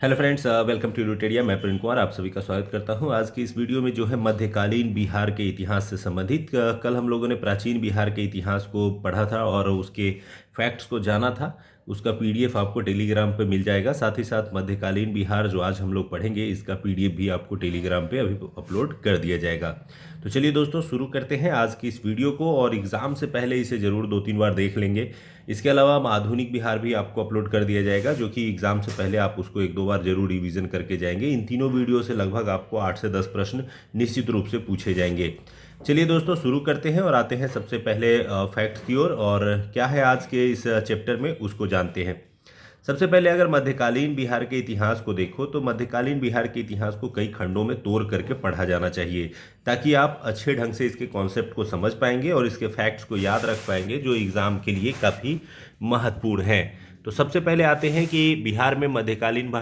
Hello friends, welcome to लुटेरिया। मैं प्रवीण कुमार आप सभी का स्वागत करता हूं। आज की इस वीडियो में जो है मध्यकालीन बिहार के इतिहास से संबंधित कल हम लोगों ने प्राचीन बिहार के इतिहास को पढ़ा था और उसके फैक्ट्स को जाना था। उसका पीडीएफ आपको टेलीग्राम पे मिल जाएगा। साथ ही साथ मध्यकालीन बिहार जो आज हम लोग पढ़ेंगे इसका पीडीएफ भी आपको टेलीग्राम पे अभी अपलोड कर दिया जाएगा। तो चलिए दोस्तों, शुरू करते हैं आज की इस वीडियो को और एग्ज़ाम से पहले इसे ज़रूर 2-3 बार देख लेंगे। इसके अलावा हम आधुनिक बिहार भी आपको अपलोड कर दिया जाएगा, जो कि एग्जाम से पहले आप उसको 1-2 बार जरूर रिवीजन करके जाएंगे। इन तीनों वीडियो से लगभग आपको 8 से 10 प्रश्न निश्चित रूप से पूछे जाएंगे। चलिए दोस्तों, शुरू करते हैं और आते हैं सबसे पहले फैक्ट्स की ओर। और क्या है आज के इस चैप्टर में उसको जानते हैं। सबसे पहले अगर मध्यकालीन बिहार के इतिहास को देखो तो मध्यकालीन बिहार के इतिहास को कई खंडों में तोड़ करके पढ़ा जाना चाहिए, ताकि आप अच्छे ढंग से इसके कॉन्सेप्ट को समझ पाएंगे और इसके फैक्ट्स को याद रख पाएंगे, जो एग्ज़ाम के लिए काफ़ी महत्वपूर्ण है। तो सबसे पहले आते हैं कि बिहार में मध्यकालीन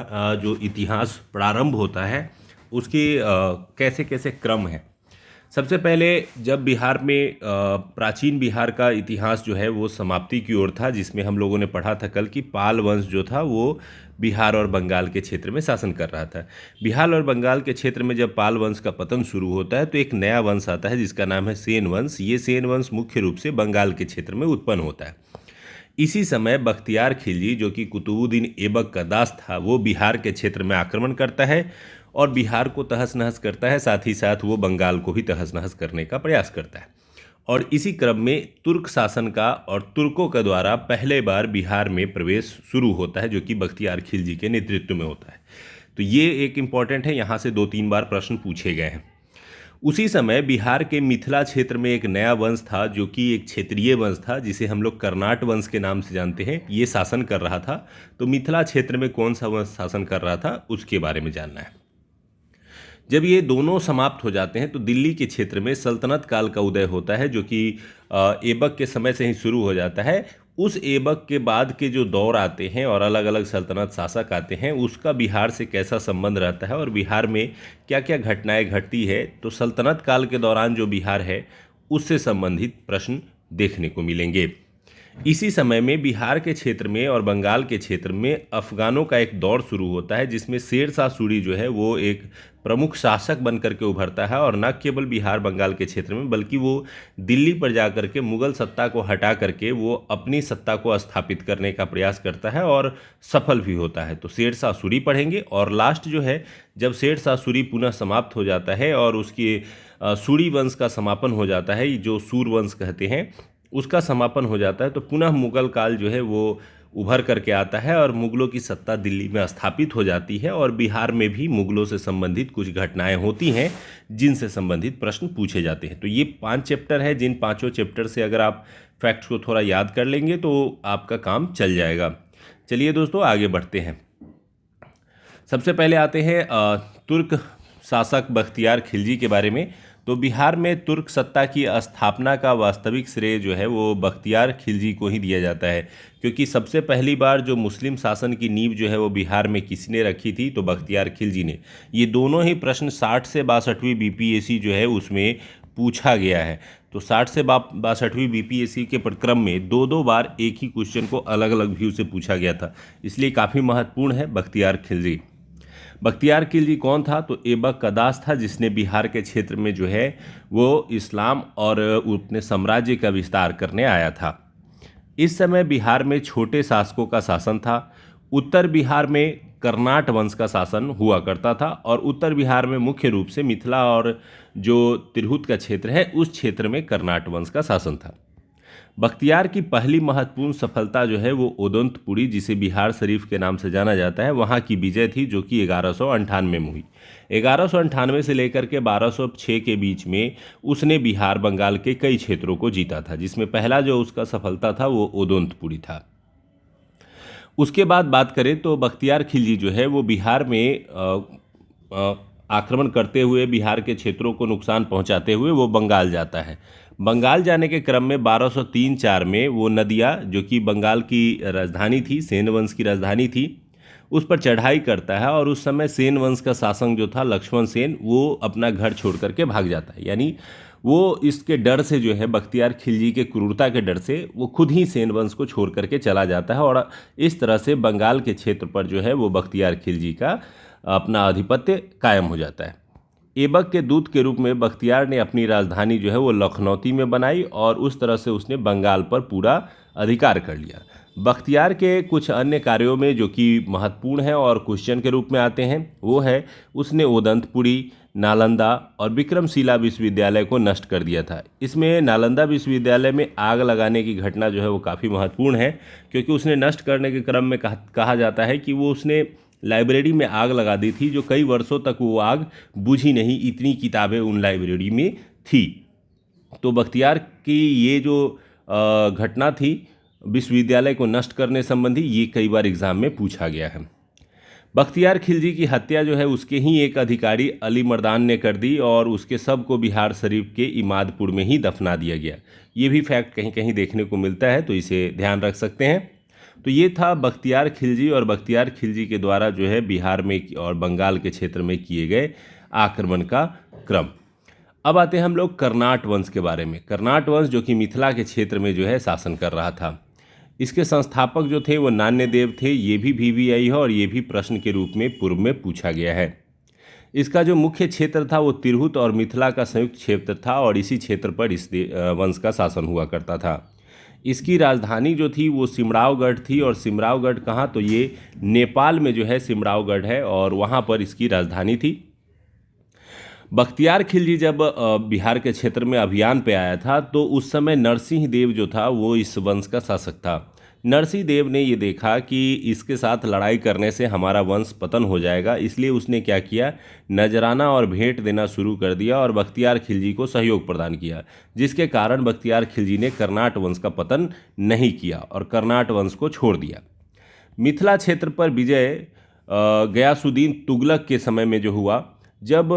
जो इतिहास प्रारंभ होता है उसकी कैसे कैसे क्रम है। सबसे पहले जब बिहार में प्राचीन बिहार का इतिहास जो है वो समाप्ति की ओर था, जिसमें हम लोगों ने पढ़ा था कल कि पाल वंश जो था वो बिहार और बंगाल के क्षेत्र में शासन कर रहा था। बिहार और बंगाल के क्षेत्र में जब पाल वंश का पतन शुरू होता है तो एक नया वंश आता है जिसका नाम है सेन वंश। ये सेन वंश मुख्य रूप से बंगाल के क्षेत्र में उत्पन्न होता है। इसी समय बख्तियार खिलजी, जो कि कुतुबुद्दीन ऐबक का दास था, वो बिहार के क्षेत्र में आक्रमण करता है और बिहार को तहस नहस करता है। साथ ही साथ वो बंगाल को भी तहस नहस करने का प्रयास करता है। और इसी क्रम में तुर्क शासन का और तुर्कों के द्वारा पहले बार बिहार में प्रवेश शुरू होता है, जो कि बख्तियार खिलजी के नेतृत्व में होता है। तो ये एक इम्पॉर्टेंट है, यहाँ से 2-3 बार प्रश्न पूछे गए हैं। उसी समय बिहार के मिथिला क्षेत्र में एक नया वंश था, जो कि एक क्षेत्रीय वंश था जिसे हम लोग कर्नाट वंश के नाम से जानते हैं। ये शासन कर रहा था। तो मिथिला क्षेत्र में कौन सा वंश शासन कर रहा था उसके बारे में जानना है। जब ये दोनों समाप्त हो जाते हैं तो दिल्ली के क्षेत्र में सल्तनत काल का उदय होता है, जो कि ऐबक के समय से ही शुरू हो जाता है। उस ऐबक के बाद के जो दौर आते हैं और अलग अलग सल्तनत शासक आते हैं, उसका बिहार से कैसा संबंध रहता है और बिहार में क्या क्या घटनाएं घटती है, तो सल्तनत काल के दौरान जो बिहार है उससे संबंधित प्रश्न देखने को मिलेंगे। इसी समय में बिहार के क्षेत्र में और बंगाल के क्षेत्र में अफगानों का एक दौर शुरू होता है, जिसमें शेर शाह सूरी जो है वो एक प्रमुख शासक बन करके उभरता है। और न केवल बिहार बंगाल के क्षेत्र में, बल्कि वो दिल्ली पर जा करके मुगल सत्ता को हटा करके वो अपनी सत्ता को स्थापित करने का प्रयास करता है और सफल भी होता है। तो शेर शाह सूरी पढ़ेंगे। और लास्ट जो है, जब शेर शाह सूरी पुनः समाप्त हो जाता है और उसके सूरी वंश का समापन हो जाता है, जो सूर वंश कहते हैं, उसका समापन हो जाता है, तो पुनः मुगल काल जो है वो उभर करके आता है और मुगलों की सत्ता दिल्ली में स्थापित हो जाती है। और बिहार में भी मुगलों से संबंधित कुछ घटनाएं होती हैं जिनसे संबंधित प्रश्न पूछे जाते हैं। तो ये 5 चैप्टर है, जिन 5 चैप्टर से अगर आप फैक्ट्स को थोड़ा याद कर लेंगे तो आपका काम चल जाएगा। चलिए दोस्तों, आगे बढ़ते हैं। सबसे पहले आते हैं तुर्क शासक बख्तियार खिलजी के बारे में। तो बिहार में तुर्क सत्ता की स्थापना का वास्तविक श्रेय जो है वो बख्तियार खिलजी को ही दिया जाता है, क्योंकि सबसे पहली बार जो मुस्लिम शासन की नींव जो है वो बिहार में किसी ने रखी थी, तो बख्तियार खिलजी ने। ये दोनों ही प्रश्न 60 से 62वीं बीपीएससी जो है उसमें पूछा गया है। तो 60 से 62वीं बीपीएससी के क्रम में 2-2 बार एक ही क्वेश्चन को अलग अलग व्यू से पूछा गया था, इसलिए काफ़ी महत्वपूर्ण है बख्तियार खिलजी। बख्तियार खिलजी कौन था? तो ऐबक का दास था, जिसने बिहार के क्षेत्र में जो है वो इस्लाम और अपने साम्राज्य का विस्तार करने आया था। इस समय बिहार में छोटे शासकों का शासन था। उत्तर बिहार में कर्नाट वंश का शासन हुआ करता था और उत्तर बिहार में मुख्य रूप से मिथिला और जो तिरहुत का क्षेत्र है उस क्षेत्र में कर्नाट वंश का शासन था। बख्तियार की पहली महत्वपूर्ण सफलता जो है वो ओदंतपुरी, जिसे बिहार शरीफ के नाम से जाना जाता है, वहाँ की विजय थी, जो कि 1198 में हुई। 1198 से लेकर के 1206 के बीच में उसने बिहार बंगाल के कई क्षेत्रों को जीता था, जिसमें पहला जो उसका सफलता था वो ओदंतपुरी था। उसके बाद बात करें तो बख्तियार खिलजी जो है वो बिहार में आक्रमण करते हुए बिहार के क्षेत्रों को नुकसान पहुंचाते हुए वो बंगाल जाता है। बंगाल जाने के क्रम में 1203-4 में वो नदिया, जो कि बंगाल की राजधानी थी, सेन वंश की राजधानी थी, उस पर चढ़ाई करता है। और उस समय सेन वंश का शासक जो था लक्ष्मण सेन, वो अपना घर छोड़ करके भाग जाता है। यानी वो इसके डर से जो है, बख्तियार खिलजी के क्रूरता के डर से वो खुद ही सेन वंश को छोड़ करके चला जाता है और इस तरह से बंगाल के क्षेत्र पर जो है वो बख्तियार खिलजी का अपना आधिपत्य कायम हो जाता है। ऐबक के दूत के रूप में बख्तियार ने अपनी राजधानी जो है वो लखनौती में बनाई और उस तरह से उसने बंगाल पर पूरा अधिकार कर लिया। बख्तियार के कुछ अन्य कार्यों में जो कि महत्वपूर्ण है और क्वेश्चन के रूप में आते हैं, वो है उसने ओदंतपुरी, नालंदा और विक्रमशिला विश्वविद्यालय को नष्ट कर दिया था। इसमें नालंदा विश्वविद्यालय में आग लगाने की घटना जो है वो काफ़ी महत्वपूर्ण है, क्योंकि उसने नष्ट करने के क्रम में कहा जाता है कि वो उसने लाइब्रेरी में आग लगा दी थी, जो कई वर्षों तक वो आग बुझी नहीं, इतनी किताबें उन लाइब्रेरी में थी। तो बख्तियार की ये जो घटना थी विश्वविद्यालय को नष्ट करने संबंधी, ये कई बार एग्जाम में पूछा गया है। बख्तियार खिलजी की हत्या जो है उसके ही एक अधिकारी अली मर्दान ने कर दी और उसके शव को बिहार शरीफ के इमादपुर में ही दफना दिया गया। ये भी फैक्ट कहीं कहीं देखने को मिलता है, तो इसे ध्यान रख सकते हैं। तो ये था बख्तियार खिलजी और बख्तियार खिलजी के द्वारा जो है बिहार में और बंगाल के क्षेत्र में किए गए आक्रमण का क्रम। अब आते हैं हम लोग कर्नाट वंश के बारे में। कर्नाट वंश जो कि मिथिला के क्षेत्र में जो है शासन कर रहा था। इसके संस्थापक जो थे वो नान्यदेव थे। ये भी VVI है और ये भी प्रश्न के रूप में पूर्व में पूछा गया है। इसका जो मुख्य क्षेत्र था वो तिरहुत और मिथिला का संयुक्त क्षेत्र था और इसी क्षेत्र पर इस वंश का शासन हुआ करता था। इसकी राजधानी जो थी वो सिमरावगढ़ थी और सिमरावगढ़ कहाँ, तो ये नेपाल में जो है सिमरावगढ़ है और वहाँ पर इसकी राजधानी थी। बख्तियार खिलजी जब बिहार के क्षेत्र में अभियान पे आया था तो उस समय नरसिंह देव जो था वो इस वंश का शासक था। नरसिंह देव ने ये देखा कि इसके साथ लड़ाई करने से हमारा वंश पतन हो जाएगा, इसलिए उसने क्या किया, नजराना और भेंट देना शुरू कर दिया और बख्तियार खिलजी को सहयोग प्रदान किया, जिसके कारण बख्तियार खिलजी ने कर्नाट वंश का पतन नहीं किया और कर्नाट वंश को छोड़ दिया। मिथिला क्षेत्र पर विजय गयासुद्दीन तुगलक के समय में जो हुआ, जब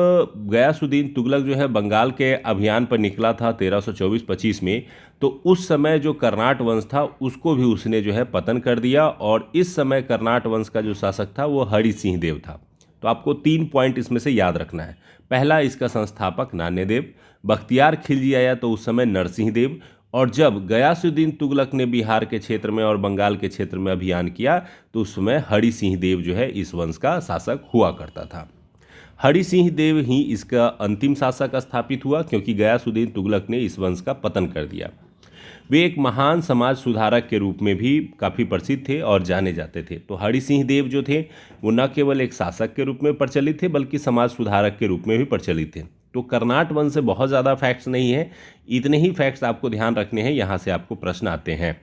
गयासुद्दीन तुगलक जो है बंगाल के अभियान पर निकला था 1324-25 में, तो उस समय जो कर्नाट वंश था उसको भी उसने जो है पतन कर दिया और इस समय कर्नाट वंश का जो शासक था वो हरि सिंह देव था। तो आपको 3 पॉइंट इसमें से याद रखना है। पहला, इसका संस्थापक नान्यदेव। बख्तियार खिलजी आया तो उस समय नरसिंह देव। और जब गयासुद्दीन तुगलक ने बिहार के क्षेत्र में और बंगाल के क्षेत्र में अभियान किया तो उस समय हरि सिंह देव जो है इस वंश का शासक हुआ करता था। हरि सिंह देव ही इसका अंतिम शासक स्थापित हुआ, क्योंकि गयासुद्दीन तुगलक ने इस वंश का पतन कर दिया। वे एक महान समाज सुधारक के रूप में भी काफ़ी प्रसिद्ध थे और जाने जाते थे। तो हरि सिंह देव जो थे वो न केवल एक शासक के रूप में प्रचलित थे बल्कि समाज सुधारक के रूप में भी प्रचलित थे। तो कर्नाट वंश से बहुत ज़्यादा फैक्ट्स नहीं है, इतने ही फैक्ट्स आपको ध्यान रखने हैं, यहाँ से आपको प्रश्न आते हैं।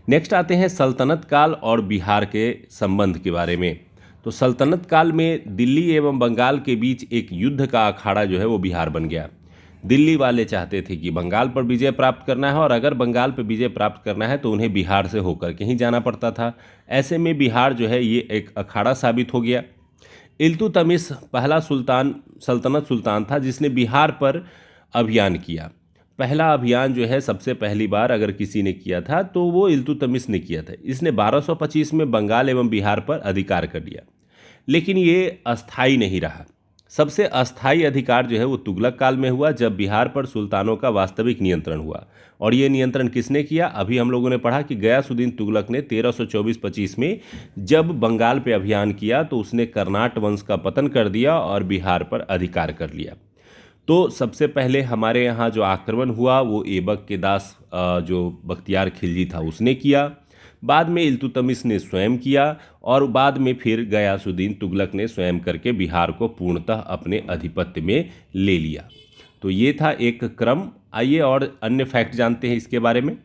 नेक्स्ट आते हैं सल्तनत काल और बिहार के संबंध के बारे में। तो सल्तनत काल में दिल्ली एवं बंगाल के बीच एक युद्ध का अखाड़ा जो है वो बिहार बन गया। दिल्ली वाले चाहते थे कि बंगाल पर विजय प्राप्त करना है और अगर बंगाल पर विजय प्राप्त करना है तो उन्हें बिहार से होकर के ही जाना पड़ता था। ऐसे में बिहार जो है ये एक अखाड़ा साबित हो गया। इल्तुतमिश पहला सल्तनत सुल्तान था जिसने बिहार पर अभियान किया। पहला अभियान जो है सबसे पहली बार अगर किसी ने किया था तो वो इल्तुतमिश ने किया था। इसने 1225 में बंगाल एवं बिहार पर अधिकार कर लिया, लेकिन ये अस्थाई नहीं रहा। सबसे अस्थाई अधिकार जो है वो तुगलक काल में हुआ, जब बिहार पर सुल्तानों का वास्तविक नियंत्रण हुआ। और ये नियंत्रण किसने किया? अभी हम लोगों ने पढ़ा कि गयासुद्दीन तुगलक ने 1324-25 में जब बंगाल पे अभियान किया तो उसने कर्नाट वंश का पतन कर दिया और बिहार पर अधिकार कर लिया। तो सबसे पहले हमारे यहाँ जो आक्रमण हुआ वो ऐबक के दास जो बख्तियार खिलजी था उसने किया, बाद में इल्तुतमिश ने स्वयं किया और बाद में फिर गयासुद्दीन तुगलक ने स्वयं करके बिहार को पूर्णतः अपने आधिपत्य में ले लिया। तो ये था एक क्रम। आइए और अन्य फैक्ट जानते हैं इसके बारे में।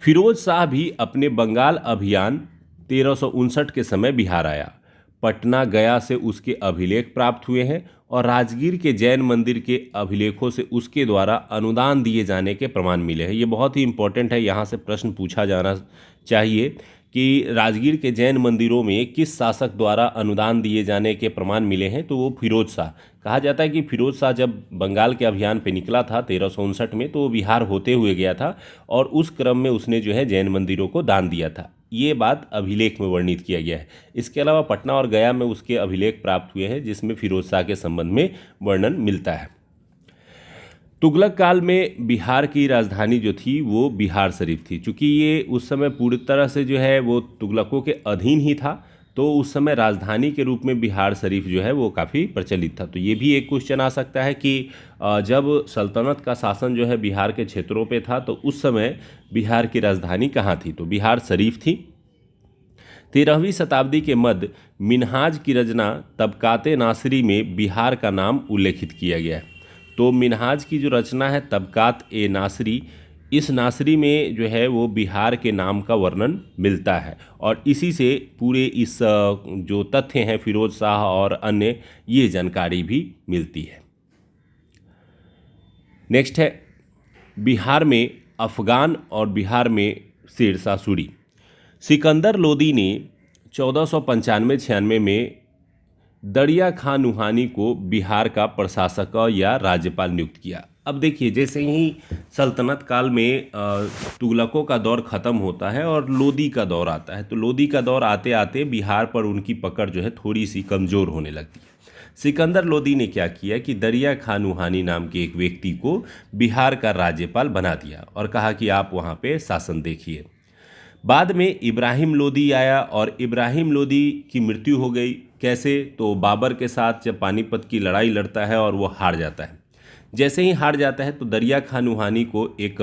फिरोज शाह भी अपने बंगाल अभियान 1359 के समय बिहार आया। पटना गया से उसके अभिलेख प्राप्त हुए हैं और राजगीर के जैन मंदिर के अभिलेखों से उसके द्वारा अनुदान दिए जाने के प्रमाण मिले हैं। ये बहुत ही इंपॉर्टेंट है, यहाँ से प्रश्न पूछा जाना चाहिए कि राजगीर के जैन मंदिरों में किस शासक द्वारा अनुदान दिए जाने के प्रमाण मिले हैं, तो वो फिरोज शाह। कहा जाता है कि फिरोज शाह जब बंगाल के अभियान पे निकला था 1359 में तो वो बिहार होते हुए गया था और उस क्रम में उसने जो है जैन मंदिरों को दान दिया था। ये बात अभिलेख में वर्णित किया गया है। इसके अलावा पटना और गया में उसके अभिलेख प्राप्त हुए हैं जिसमें फिरोज शाह के संबंध में वर्णन मिलता है। तुगलक काल में बिहार की राजधानी जो थी वो बिहार शरीफ थी। चूँकि ये उस समय पूरी तरह से जो है वो तुगलकों के अधीन ही था, तो उस समय राजधानी के रूप में बिहार शरीफ जो है वो काफ़ी प्रचलित था। तो ये भी एक क्वेश्चन आ सकता है कि जब सल्तनत का शासन जो है बिहार के क्षेत्रों पे था, तो उस समय बिहार की राजधानी कहाँ थी? तो बिहार शरीफ थी। 13वीं शताब्दी के मध्य मिन्हाज की रचना तबकाते नासिरी में बिहार का नाम उल्लेखित किया गया है। तो मिन्हाज की जो रचना है तबकात ए नासिरी, इस नासिरी में जो है वो बिहार के नाम का वर्णन मिलता है, और इसी से पूरे इस जो तथ्य हैं फिरोज शाह और अन्य, ये जानकारी भी मिलती है। नेक्स्ट है बिहार में अफगान और बिहार में शेरशाह सूरी। सिकंदर लोदी ने 1495-96 में दरिया खां नुहानी को बिहार का प्रशासक या राज्यपाल नियुक्त किया। अब देखिए, जैसे ही सल्तनत काल में तुगलकों का दौर ख़त्म होता है और लोदी का दौर आता है, तो लोदी का दौर आते आते बिहार पर उनकी पकड़ जो है थोड़ी सी कमज़ोर होने लगती है। सिकंदर लोदी ने क्या किया कि दरिया खां नुहानी नाम के एक व्यक्ति को बिहार का राज्यपाल बना दिया और कहा कि आप वहाँ पे शासन देखिए। बाद में इब्राहिम लोदी आया और इब्राहिम लोदी की मृत्यु हो गई। कैसे? तो बाबर के साथ जब पानीपत की लड़ाई लड़ता है और वो हार जाता है। जैसे ही हार जाता है तो दरिया खां नुहानी को एक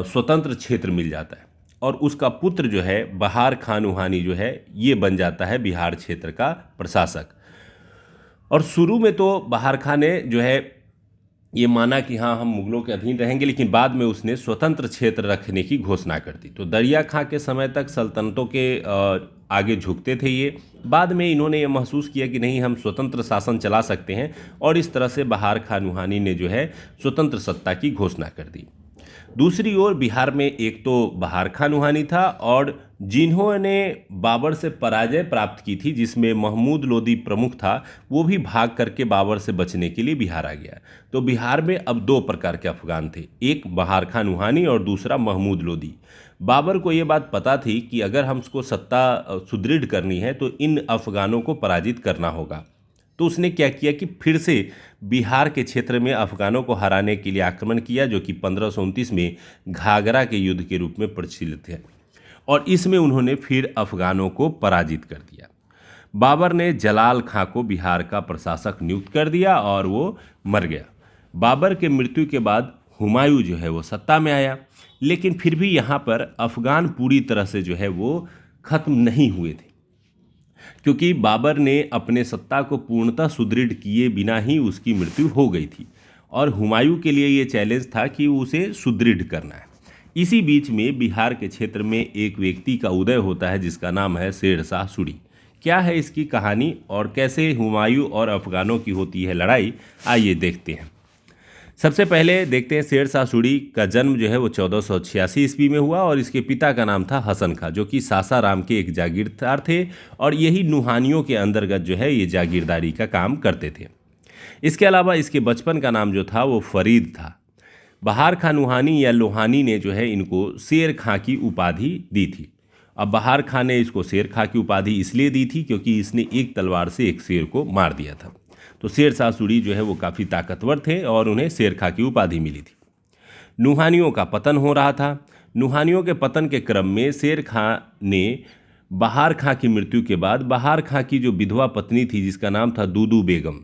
स्वतंत्र क्षेत्र मिल जाता है और उसका पुत्र जो है बहार खां नुहानी जो है ये बन जाता है बिहार क्षेत्र का प्रशासक। और शुरू में तो बहार खां ने जो है ये माना कि हाँ हम मुगलों के अधीन रहेंगे, लेकिन बाद में उसने स्वतंत्र क्षेत्र रखने की घोषणा कर दी। तो दरिया खां के समय तक सल्तनतों के आगे झुकते थे ये। बाद में इन्होंने ये महसूस किया कि नहीं, हम स्वतंत्र शासन चला सकते हैं, और इस तरह से बहार खां नुहानी ने जो है स्वतंत्र सत्ता की घोषणा कर दी। दूसरी ओर बिहार में एक तो बहार खां नुहानी था और जिन्होंने बाबर से पराजय प्राप्त की थी, जिसमें महमूद लोदी प्रमुख था, वो भी भाग करके बाबर से बचने के लिए बिहार आ गया। तो बिहार में अब दो प्रकार के अफगान थे, एक बहार खां नुहानी और दूसरा महमूद लोदी। बाबर को ये बात पता थी कि अगर हमको सत्ता सुदृढ़ करनी है तो इन अफगानों को पराजित करना होगा। तो उसने क्या किया कि फिर से बिहार के क्षेत्र में अफगानों को हराने के लिए आक्रमण किया, जो कि 1529 में घाघरा के युद्ध के रूप में प्रचलित है, और इसमें उन्होंने फिर अफगानों को पराजित कर दिया। बाबर ने जलाल खां को बिहार का प्रशासक नियुक्त कर दिया और वो मर गया। बाबर के मृत्यु के बाद हुमायूं जो है वो सत्ता में आया, लेकिन फिर भी यहाँ पर अफगान पूरी तरह से जो है वो खत्म नहीं हुए थे, क्योंकि बाबर ने अपने सत्ता को पूर्णतः सुदृढ़ किए बिना ही उसकी मृत्यु हो गई थी, और हुमायूं के लिए ये चैलेंज था कि उसे सुदृढ़ करना है। इसी बीच में बिहार के क्षेत्र में एक व्यक्ति का उदय होता है जिसका नाम है शेरशाह सूरी। क्या है इसकी कहानी और कैसे हुमायूं और अफगानों की होती है लड़ाई, आइए देखते हैं। सबसे पहले देखते हैं शेरशाह सूरी का जन्म जो है वो 1486 ईस्वी में हुआ, और इसके पिता का नाम था हसन खां, जो कि सासाराम के एक जागीरदार थे, और यही नुहानियों के अंतर्गत जो है ये जागीरदारी का काम करते थे। इसके अलावा इसके बचपन का नाम जो था वो फरीद था। बहार खां नुहानी या लोहानी ने जो है इनको शेर खां की उपाधि दी थी। अब बहार खां ने इसको शेर खां की उपाधि इसलिए दी थी क्योंकि इसने एक तलवार से एक शेर को मार दिया था। तो शेरशाह सूरी जो है वो काफ़ी ताकतवर थे और उन्हें शेर खां की उपाधि मिली थी। नुहानियों का पतन हो रहा था। नुहानियों के पतन के क्रम में शेर खां ने बहार खां की मृत्यु के बाद बहार खां की जो विधवा पत्नी थी जिसका नाम था दूदू बेगम,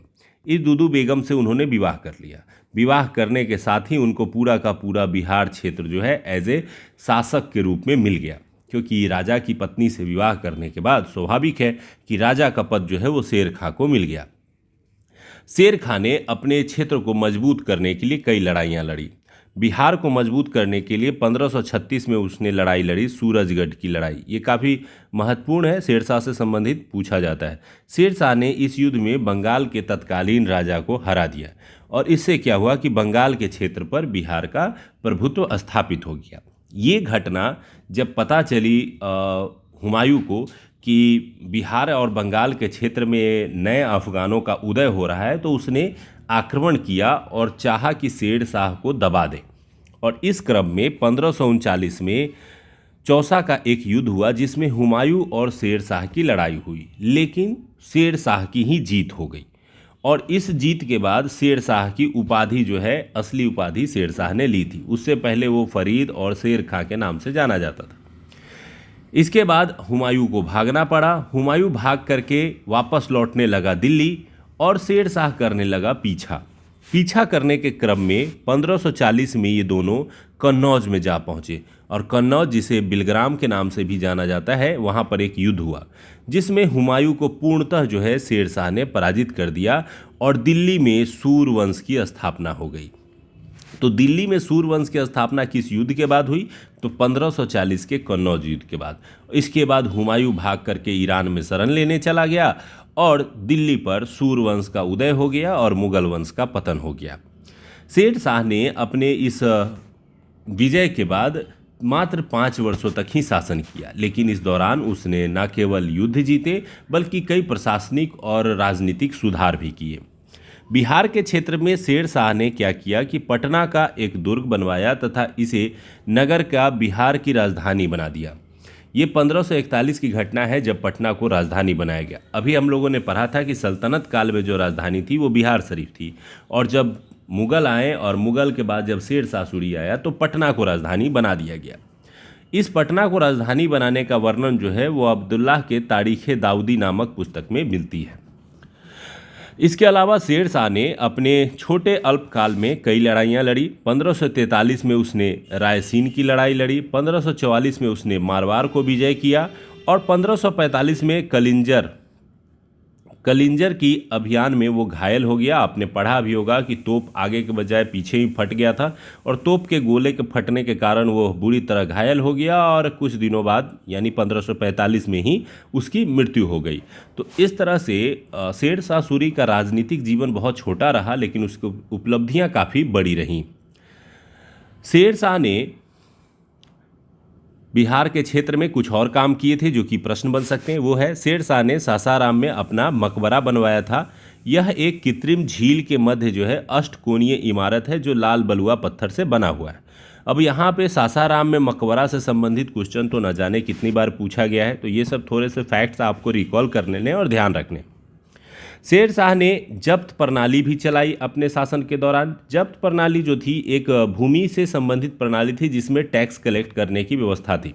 इस दूदू बेगम से उन्होंने विवाह कर लिया। विवाह करने के साथ ही उनको पूरा का पूरा बिहार क्षेत्र जो है एज ए शासक के रूप में मिल गया, क्योंकि राजा की पत्नी से विवाह करने के बाद स्वाभाविक है कि राजा का पद जो है वो शेर खां को मिल गया। शेर खां ने अपने क्षेत्र को मजबूत करने के लिए कई लड़ाइयाँ लड़ी। बिहार को मजबूत करने के लिए 1536 में उसने लड़ाई लड़ी, सूरजगढ़ की लड़ाई। ये काफ़ी महत्वपूर्ण है, शेरशाह से संबंधित पूछा जाता है। शेरशाह ने इस युद्ध में बंगाल के तत्कालीन राजा को हरा दिया, और इससे क्या हुआ कि बंगाल के क्षेत्र पर बिहार का प्रभुत्व स्थापित हो गया। ये घटना जब पता चली हुमायूं को कि बिहार और बंगाल के क्षेत्र में नए अफगानों का उदय हो रहा है, तो उसने आक्रमण किया और चाहा कि शेरशाह को दबा दे। और इस क्रम में 1539 में चौसा का एक युद्ध हुआ जिसमें हुमायूं और शेरशाह की लड़ाई हुई, लेकिन शेरशाह की ही जीत हो गई। और इस जीत के बाद शेर शाह की उपाधि जो है, असली उपाधि शेर शाह ने ली थी। उससे पहले वो फरीद और शेर खां के नाम से जाना जाता था। इसके बाद हुमायूं को भागना पड़ा। हुमायूं भाग करके वापस लौटने लगा दिल्ली और शेर शाह करने लगा पीछा करने के क्रम में 1540 में ये दोनों कन्नौज में जा पहुंचे और कन्नौज, जिसे बिलग्राम के नाम से भी जाना जाता है, वहां पर एक युद्ध हुआ जिसमें हुमायूं को पूर्णतः जो है शेर शाह ने पराजित कर दिया और दिल्ली में सूरवंश की स्थापना हो गई। तो दिल्ली में सूरवंश की स्थापना किस युद्ध के बाद हुई? तो 1540 के कन्नौज युद्ध के बाद। इसके बाद हुमायूं भाग करके ईरान में शरण लेने चला गया और दिल्ली पर सूरवंश का उदय हो गया और मुगल वंश का पतन हो गया। शेर शाह ने अपने इस विजय के बाद मात्र 5 वर्षों तक ही शासन किया, लेकिन इस दौरान उसने न केवल युद्ध जीते बल्कि कई प्रशासनिक और राजनीतिक सुधार भी किए। बिहार के क्षेत्र में शेर शाह ने क्या किया कि पटना का एक दुर्ग बनवाया तथा इसे नगर का बिहार की राजधानी बना दिया। ये 1541 की घटना है जब पटना को राजधानी बनाया गया। अभी हम लोगों ने पढ़ा था कि सल्तनत काल में जो राजधानी थी वो बिहार शरीफ थी, और जब मुगल आए और मुगल के बाद जब शेर शाह सूरी आया तो पटना को राजधानी बना दिया गया। इस पटना को राजधानी बनाने का वर्णन जो है वो अब्दुल्लाह के तारीख़ दाऊदी नामक पुस्तक में मिलती है। इसके अलावा शेर शाह ने अपने छोटे अल्पकाल में कई लड़ाइयाँ लड़ी। 1543 में उसने रायसीन की लड़ाई लड़ी, 1544 में उसने मारवाड़ को विजय किया और 1545 में कलिंजर की अभियान में वो घायल हो गया। आपने पढ़ा भी होगा कि तोप आगे के बजाय पीछे ही फट गया था और तोप के गोले के फटने के कारण वो बुरी तरह घायल हो गया और कुछ दिनों बाद यानी 1545 में ही उसकी मृत्यु हो गई। तो इस तरह से शेर शाह सूरी का राजनीतिक जीवन बहुत छोटा रहा, लेकिन उसकी उपलब्धियां काफ़ी बड़ी रहीं। शेर शाह ने बिहार के क्षेत्र में कुछ और काम किए थे जो कि प्रश्न बन सकते हैं। वो है, शेर शाह ने सासाराम में अपना मकबरा बनवाया था। यह एक कृत्रिम झील के मध्य जो है अष्टकोणीय इमारत है जो लाल बलुआ पत्थर से बना हुआ है। अब यहाँ पे सासाराम में मकबरा से संबंधित क्वेश्चन तो न जाने कितनी बार पूछा गया है, तो ये सब थोड़े से फैक्ट्स आपको रिकॉल करने लें और ध्यान रखने। शेर शाह ने जब्त प्रणाली भी चलाई अपने शासन के दौरान। जब्त प्रणाली जो थी एक भूमि से संबंधित प्रणाली थी जिसमें टैक्स कलेक्ट करने की व्यवस्था थी।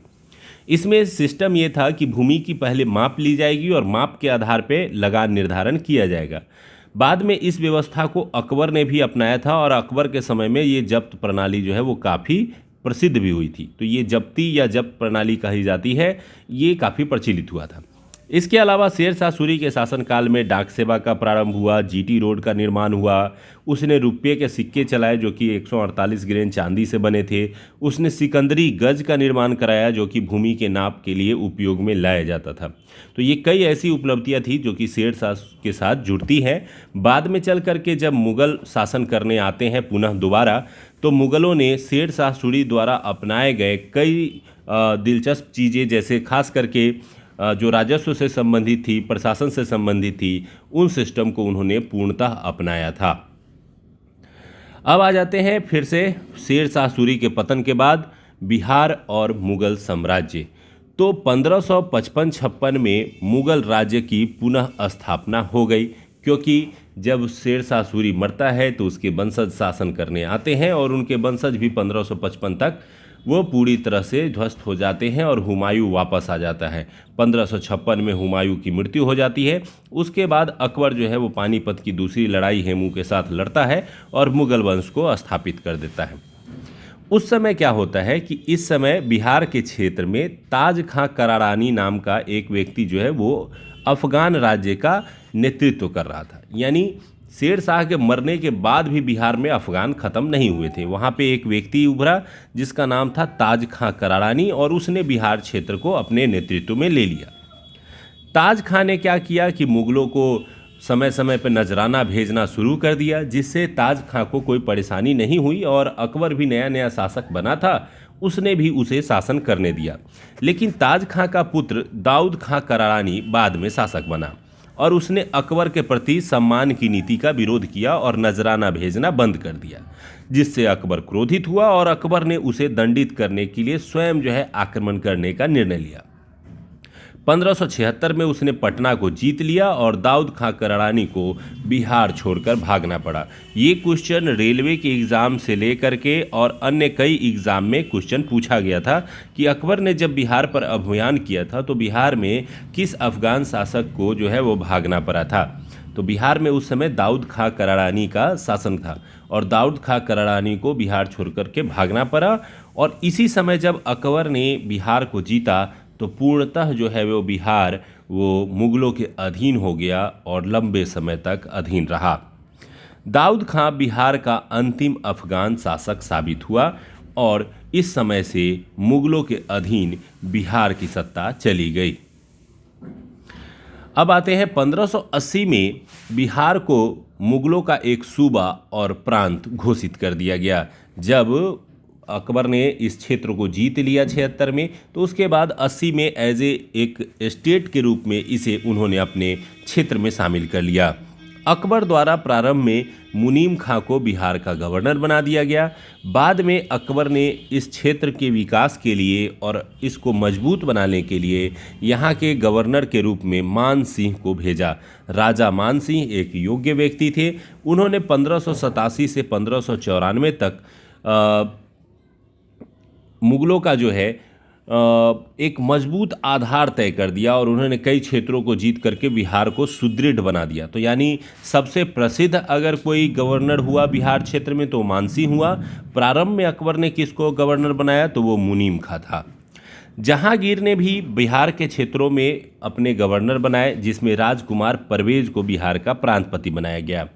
इसमें सिस्टम ये था कि भूमि की पहले माप ली जाएगी और माप के आधार पर लगान निर्धारण किया जाएगा। बाद में इस व्यवस्था को अकबर ने भी अपनाया था और अकबर के समय में ये जब्त प्रणाली जो है वो काफ़ी प्रसिद्ध भी हुई थी। तो ये जब्ती या जब्त प्रणाली कही जाती है, ये काफ़ी प्रचलित हुआ था। इसके अलावा शेर शाह सूरी के शासनकाल में डाक सेवा का प्रारंभ हुआ, जीटी रोड का निर्माण हुआ, उसने रुपये के सिक्के चलाए जो कि 148 ग्रेन चांदी से बने थे, उसने सिकंदरी गज का निर्माण कराया जो कि भूमि के नाप के लिए उपयोग में लाया जाता था। तो ये कई ऐसी उपलब्धियां थी जो कि शेर शाह के साथ जुड़ती हैं। बाद में चल करके जब मुग़ल शासन करने आते हैं पुनः दोबारा, तो मुग़लों ने शेर शाह सूरी द्वारा अपनाए गए कई दिलचस्प चीज़ें, जैसे खास करके जो राजस्व से संबंधित थी, प्रशासन से संबंधित थी, उन सिस्टम को उन्होंने पूर्णतः अपनाया था। अब आ जाते हैं फिर से शेर शाह सूरी के पतन के बाद बिहार और मुग़ल साम्राज्य। तो 1555-56 में मुग़ल राज्य की पुनः स्थापना हो गई, क्योंकि जब शेर शाह सूरी मरता है तो उसके वंशज शासन करने आते हैं और उनके वंशज भी 1555 तक वो पूरी तरह से ध्वस्त हो जाते हैं और हुमायूं वापस आ जाता है। 1556 में हुमायूं की मृत्यु हो जाती है। उसके बाद अकबर जो है वो पानीपत की दूसरी लड़ाई हेमू के साथ लड़ता है और मुग़ल वंश को स्थापित कर देता है। उस समय क्या होता है कि इस समय बिहार के क्षेत्र में ताज खां करारानी नाम का एक व्यक्ति जो है वो अफ़गान राज्य का नेतृत्व कर रहा था। यानी शेर शाह के मरने के बाद भी बिहार में अफ़गान ख़त्म नहीं हुए थे। वहाँ पे एक व्यक्ति उभरा जिसका नाम था ताज खां करारानी और उसने बिहार क्षेत्र को अपने नेतृत्व में ले लिया। ताज खां ने क्या किया कि मुग़लों को समय समय पर नजराना भेजना शुरू कर दिया, जिससे ताज खां को कोई परेशानी नहीं हुई और अकबर भी नया नया शासक बना था, उसने भी उसे शासन करने दिया। लेकिन ताज खां का पुत्र दाऊद खां करारानी बाद में शासक बना और उसने अकबर के प्रति सम्मान की नीति का विरोध किया और नजराना भेजना बंद कर दिया, जिससे अकबर क्रोधित हुआ और अकबर ने उसे दंडित करने के लिए स्वयं जो है आक्रमण करने का निर्णय लिया। 1576 में उसने पटना को जीत लिया और दाऊद खां कराड़ानी को बिहार छोड़कर भागना पड़ा। ये क्वेश्चन रेलवे के एग्ज़ाम से लेकर के और अन्य कई एग्ज़ाम में क्वेश्चन पूछा गया था कि अकबर ने जब बिहार पर अभियान किया था तो बिहार में किस अफगान शासक को जो है वो भागना पड़ा था। तो बिहार में उस समय दाऊद खां कराड़ानी का शासन था और दाऊद खां कराड़ानी को बिहार छोड़ करके भागना पड़ा। और इसी समय जब अकबर ने बिहार को जीता तो पूर्णतः जो है वो बिहार वो मुग़लों के अधीन हो गया और लंबे समय तक अधीन रहा। दाऊद खां बिहार का अंतिम अफगान शासक साबित हुआ और इस समय से मुग़लों के अधीन बिहार की सत्ता चली गई। अब आते हैं 1580 में बिहार को मुग़लों का एक सूबा और प्रांत घोषित कर दिया गया। जब अकबर ने इस क्षेत्र को जीत लिया 76 में, तो उसके बाद 80 में एज एक स्टेट के रूप में इसे उन्होंने अपने क्षेत्र में शामिल कर लिया। अकबर द्वारा प्रारंभ में मुनीम खां को बिहार का गवर्नर बना दिया गया। बाद में अकबर ने इस क्षेत्र के विकास के लिए और इसको मजबूत बनाने के लिए यहाँ के गवर्नर के रूप में मान सिंह को भेजा। राजा मान सिंह एक योग्य व्यक्ति थे। उन्होंने 1587 से 1594 तक मुग़लों का जो है एक मजबूत आधार तय कर दिया और उन्होंने कई क्षेत्रों को जीत करके बिहार को सुदृढ़ बना दिया। तो यानी सबसे प्रसिद्ध अगर कोई गवर्नर हुआ बिहार क्षेत्र में तो मानसिंह हुआ। प्रारंभ में अकबर ने किसको गवर्नर बनाया तो वो मुनीम खां था। जहांगीर ने भी बिहार के क्षेत्रों में अपने गवर्नर बनाए, जिसमें राजकुमार परवेज को बिहार का प्रांतपति बनाया गया।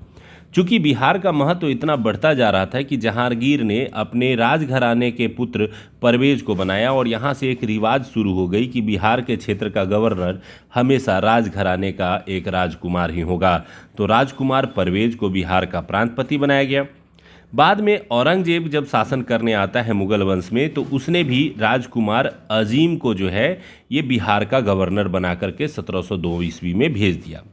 चूंकि बिहार का महत्व इतना बढ़ता जा रहा था कि जहांगीर ने अपने राजघराने के पुत्र परवेज को बनाया और यहाँ से एक रिवाज शुरू हो गई कि बिहार के क्षेत्र का गवर्नर हमेशा राजघराने का एक राजकुमार ही होगा। तो राजकुमार परवेज को बिहार का प्रांतपति बनाया गया। बाद में औरंगजेब जब शासन करने आता है मुग़ल वंश में, तो उसने भी राजकुमार अजीम को जो है ये बिहार का गवर्नर बना करके 1702 ईस्वी में भेज दिया।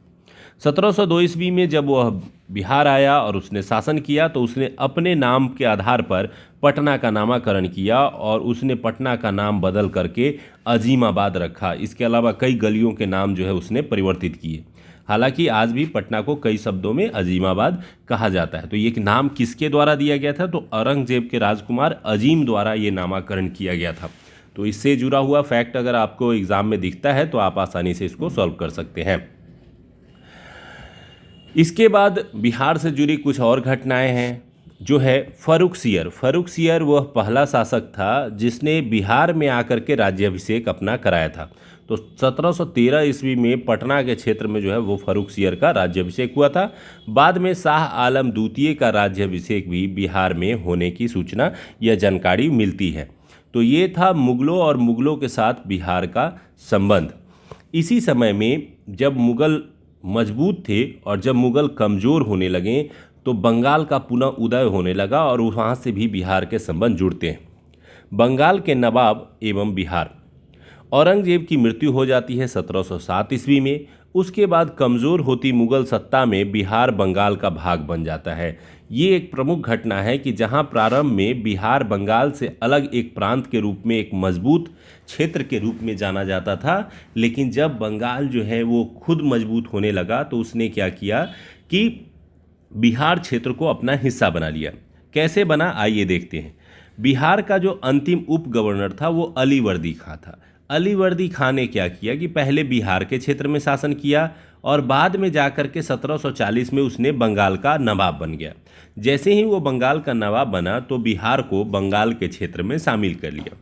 1702 ईस्वी में जब वह बिहार आया और उसने शासन किया तो उसने अपने नाम के आधार पर पटना का नामकरण किया और उसने पटना का नाम बदल करके अजीमाबाद रखा। इसके अलावा कई गलियों के नाम जो है उसने परिवर्तित किए। हालांकि आज भी पटना को कई शब्दों में अजीमाबाद कहा जाता है। तो ये नाम किसके द्वारा दिया गया था तो औरंगजेब के राजकुमार अजीम द्वारा ये नामकरण किया गया था। तो इससे जुड़ा हुआ फैक्ट अगर आपको एग्ज़ाम में दिखता है तो आप आसानी से इसको सॉल्व कर सकते हैं। इसके बाद बिहार से जुड़ी कुछ और घटनाएं हैं जो है फर्रुख सियर वह पहला शासक था जिसने बिहार में आकर के राज्याभिषेक अपना कराया था। तो 1713 ईस्वी में पटना के क्षेत्र में जो है वो फर्रुख सियर का राज्याभिषेक हुआ था। बाद में शाह आलम द्वितीय का राज्याभिषेक भी बिहार में होने की सूचना या जानकारी मिलती है। तो ये था मुग़लों और मुग़लों के साथ बिहार का संबंध। इसी समय में जब मुग़ल मजबूत थे और जब मुग़ल कमज़ोर होने लगे तो बंगाल का पुनः उदय होने लगा और वहाँ से भी बिहार के संबंध जुड़ते हैं। बंगाल के नवाब एवं बिहार, औरंगजेब की मृत्यु हो जाती है 1707 ईस्वी में। उसके बाद कमज़ोर होती मुग़ल सत्ता में बिहार बंगाल का भाग बन जाता है। ये एक प्रमुख घटना है कि जहां प्रारंभ में बिहार बंगाल से अलग एक प्रांत के रूप में एक मजबूत क्षेत्र के रूप में जाना जाता था, लेकिन जब बंगाल जो है वो खुद मजबूत होने लगा तो उसने क्या किया कि बिहार क्षेत्र को अपना हिस्सा बना लिया। कैसे बना आइए देखते हैं। बिहार का जो अंतिम उप गवर्नर था वो अलीवर्दी खां था। अलीवर्दी खां ने क्या किया कि पहले बिहार के क्षेत्र में शासन किया और बाद में जाकर के 1740 में उसने बंगाल का नवाब बन गया। जैसे ही वो बंगाल का नवाब बना तो बिहार को बंगाल के क्षेत्र में शामिल कर लिया।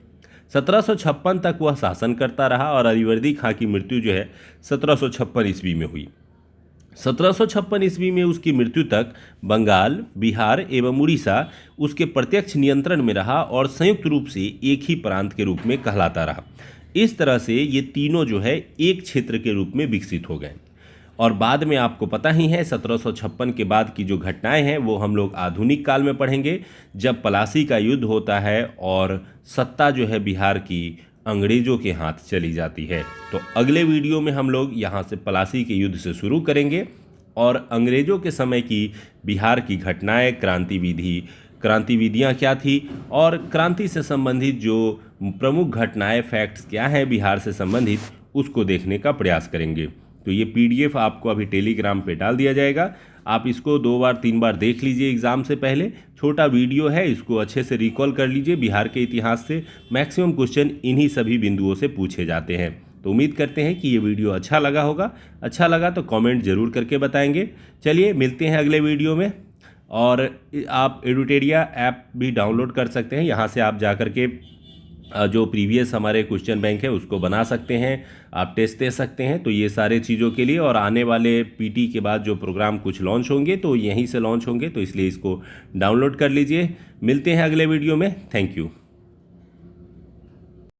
1756 तक वह शासन करता रहा और अलीवर्दी खां की मृत्यु जो है 1756 ईस्वी में हुई। 1756 ईस्वी में उसकी मृत्यु तक बंगाल, बिहार एवं उड़ीसा उसके प्रत्यक्ष नियंत्रण में रहा और संयुक्त रूप से एक ही प्रांत के रूप में कहलाता रहा। इस तरह से ये तीनों जो है एक क्षेत्र के रूप में विकसित हो गए। और बाद में आपको पता ही है 1756 के बाद की जो घटनाएं हैं वो हम लोग आधुनिक काल में पढ़ेंगे, जब पलासी का युद्ध होता है और सत्ता जो है बिहार की अंग्रेज़ों के हाथ चली जाती है। तो अगले वीडियो में हम लोग यहाँ से पलासी के युद्ध से शुरू करेंगे और अंग्रेज़ों के समय की बिहार की घटनाएं, क्रांति विधियाँ क्या थी और क्रांति से संबंधित जो प्रमुख घटनाएं, फैक्ट्स क्या हैं बिहार से संबंधित, उसको देखने का प्रयास करेंगे। तो ये PDF आपको अभी टेलीग्राम पे डाल दिया जाएगा। आप इसको 2 बार 3 बार देख लीजिए एग्ज़ाम से पहले। छोटा वीडियो है, इसको अच्छे से रिकॉल कर लीजिए। बिहार के इतिहास से मैक्सिमम क्वेश्चन इन्हीं सभी बिंदुओं से पूछे जाते हैं। तो उम्मीद करते हैं कि ये वीडियो अच्छा लगा होगा। अच्छा लगा तो कमेंट ज़रूर करके बताएंगे। चलिए मिलते हैं अगले वीडियो में। और आप एडुटेरिया ऐप भी डाउनलोड कर सकते हैं। यहाँ से आप जा कर के जो प्रीवियस हमारे क्वेश्चन बैंक है उसको बना सकते हैं, आप टेस्ट दे सकते हैं। तो ये सारे चीज़ों के लिए, और आने वाले PT के बाद जो प्रोग्राम कुछ लॉन्च होंगे तो यहीं से लॉन्च होंगे, तो इसलिए इसको डाउनलोड कर लीजिए। मिलते हैं अगले वीडियो में। Thank you.